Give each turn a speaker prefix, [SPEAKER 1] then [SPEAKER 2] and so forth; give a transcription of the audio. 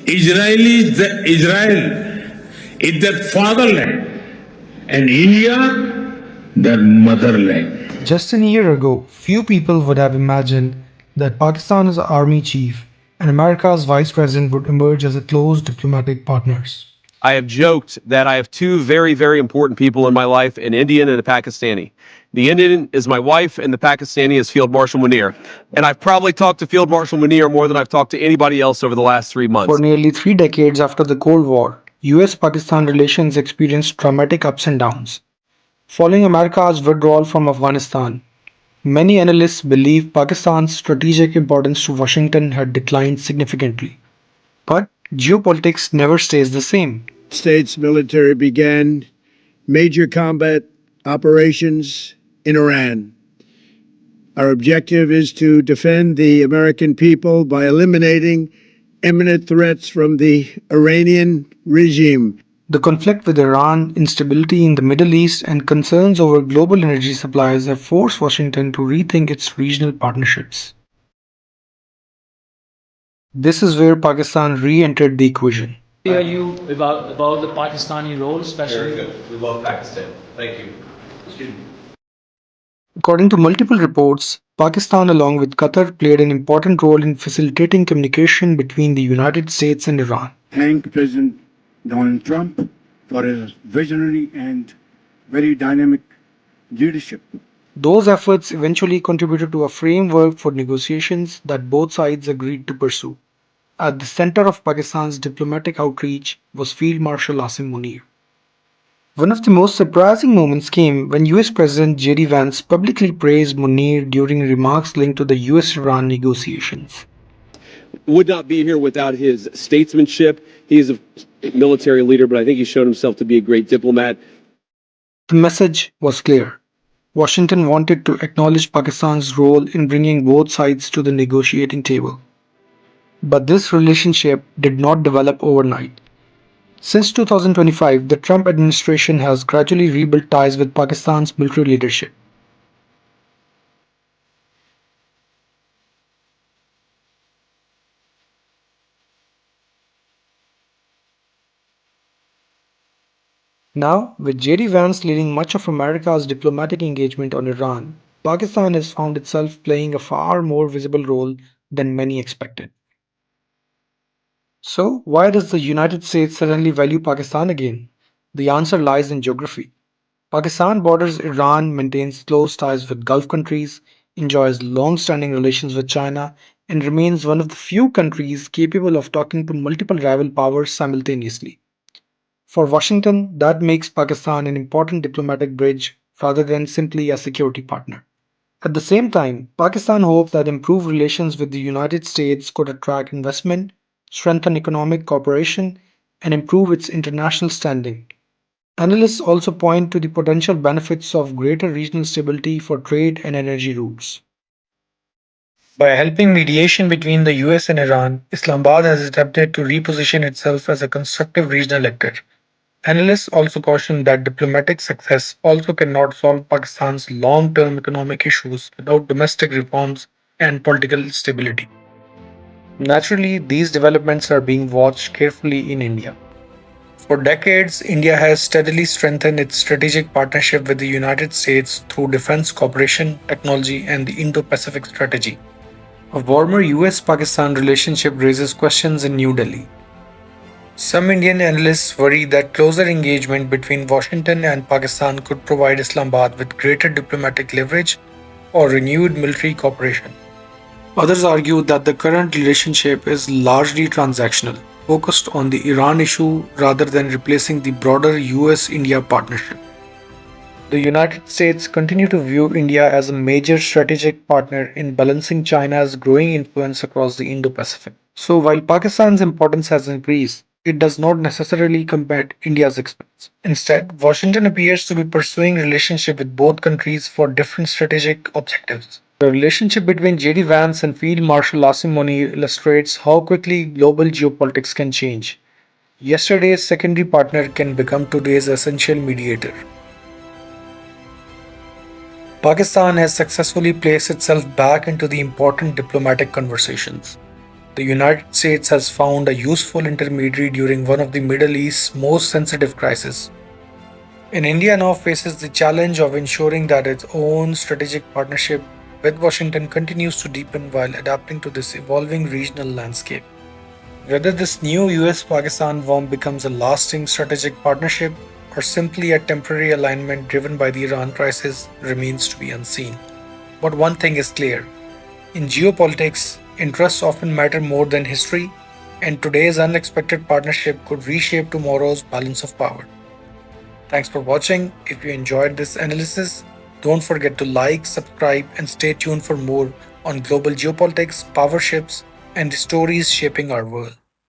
[SPEAKER 1] Israel is their fatherland, and India their motherland.
[SPEAKER 2] Just a year ago, few people would have imagined that Pakistan's army chief and America's vice president would emerge as a close diplomatic partners.
[SPEAKER 3] I have joked that I have two very, very important people in my life, an Indian and a Pakistani. The Indian is my wife, and the Pakistani is Field Marshal Munir. And I've probably talked to Field Marshal Munir more than I've talked to anybody else over the last 3 months.
[SPEAKER 2] For nearly 3 decades after the Cold War, US Pakistan relations experienced dramatic ups and downs. Following America's withdrawal from Afghanistan, many analysts believe Pakistan's strategic importance to Washington had declined significantly. But geopolitics never stays the same.
[SPEAKER 4] States military began major combat operations in Iran. Our objective is to defend the American people by eliminating imminent threats from the Iranian regime.
[SPEAKER 2] The conflict with Iran, instability in the Middle East, and concerns over global energy supplies have forced Washington to rethink its regional partnerships. This is where Pakistan re-entered the equation.
[SPEAKER 5] Are you about the Pakistani role, especially?
[SPEAKER 3] Very good. We love Pakistan. Thank you.
[SPEAKER 2] According to multiple reports, Pakistan, along with Qatar, played an important role in facilitating communication between the United States and Iran.
[SPEAKER 6] Thank President Donald Trump for his visionary and very dynamic leadership.
[SPEAKER 2] Those efforts eventually contributed to a framework for negotiations that both sides agreed to pursue. At the center of Pakistan's diplomatic outreach was Field Marshal Asim Munir. One of the most surprising moments came when US President JD Vance publicly praised Munir during remarks linked to the US-Iran negotiations.
[SPEAKER 3] Would not be here without his statesmanship. He is a military leader, but I think he showed himself to be a great diplomat.
[SPEAKER 2] The message was clear. Washington wanted to acknowledge Pakistan's role in bringing both sides to the negotiating table. But this relationship did not develop overnight. Since 2025, the Trump administration has gradually rebuilt ties with Pakistan's military leadership. Now, with JD Vance leading much of America's diplomatic engagement on Iran, Pakistan has found itself playing a far more visible role than many expected. So, why does the United States suddenly value Pakistan again? The answer lies in geography. Pakistan borders Iran, maintains close ties with Gulf countries, enjoys long-standing relations with China, and remains one of the few countries capable of talking to multiple rival powers simultaneously. For Washington, that makes Pakistan an important diplomatic bridge rather than simply a security partner. At the same time, Pakistan hopes that improved relations with the United States could attract investment, strengthen economic cooperation, and improve its international standing. Analysts also point to the potential benefits of greater regional stability for trade and energy routes. By helping mediation between the US and Iran, Islamabad has attempted to reposition itself as a constructive regional actor. Analysts also caution that diplomatic success also cannot solve Pakistan's long-term economic issues without domestic reforms and political stability. Naturally, these developments are being watched carefully in India. For decades, India has steadily strengthened its strategic partnership with the United States through defense cooperation, technology, and the Indo Pacific Strategy. A warmer US Pakistan relationship raises questions in New Delhi. Some Indian analysts worry that closer engagement between Washington and Pakistan could provide Islamabad with greater diplomatic leverage or renewed military cooperation. Others argue that the current relationship is largely transactional, focused on the Iran issue rather than replacing the broader US-India partnership. The United States continue to view India as a major strategic partner in balancing China's growing influence across the Indo-Pacific. So while Pakistan's importance has increased, it does not necessarily come at India's expense. Instead, Washington appears to be pursuing relationship with both countries for different strategic objectives. The relationship between JD Vance and Field Marshal Asim Munir illustrates how quickly global geopolitics can change. Yesterday's secondary partner can become today's essential mediator. Pakistan has successfully placed itself back into the important diplomatic conversations. The United States has found a useful intermediary during one of the Middle East's most sensitive crises. And India now faces the challenge of ensuring that its own strategic partnership with Washington continues to deepen while adapting to this evolving regional landscape. Whether this new US Pakistan warmth becomes a lasting strategic partnership or simply a temporary alignment driven by the Iran crisis remains to be unseen. But one thing is clear: in geopolitics, interests often matter more than history, and today's unexpected partnership could reshape tomorrow's balance of power. Thanks for watching. If you enjoyed this analysis, don't forget to like, subscribe, and stay tuned for more on global geopolitics, power shifts, and the stories shaping our world.